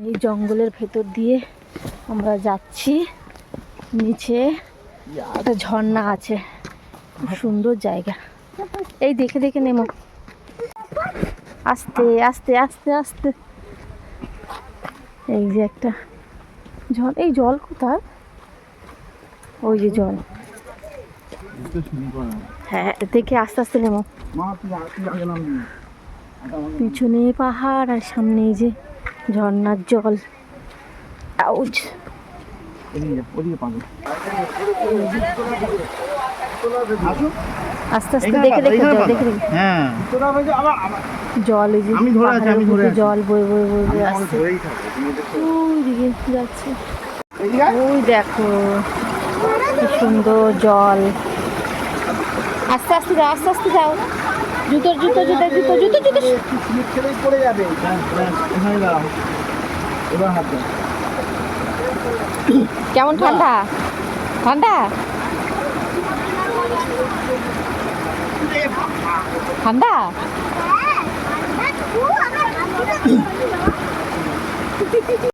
এই জঙ্গলের ভেতর দিয়ে আমরা যাচ্ছি। নিচে একটা ঝর্ণা আছে, খুব সুন্দর জায়গা। এই দেখে দেখে নেমো, আস্তে আস্তে আস্তে আস্তে। এই যে একটা জল, এই জল কোথায়? ওই যে জল। হ্যাঁ, দেখে আস্তে আস্তে নেমো। পিছনে পাহাড় আর সামনে এই যে ঝর্ণার জল। আউচ। আস্তে আস্তে দেখে দেখে জল, দেখে দেখে জল। এই যে জল বয়ে বয়ে বয়ে বয়ে আসছে। ওই দিকে যাচ্ছে, ওই দেখো কি সুন্দর জল। আস্তে আস্তে যাও, আস্তে আস্তে যাও। জুতো জুতো জুতো জুতো জুতো জুতো পড়ে যাবে। কেমন ঠান্ডা? ঠান্ডা ঠান্ডা।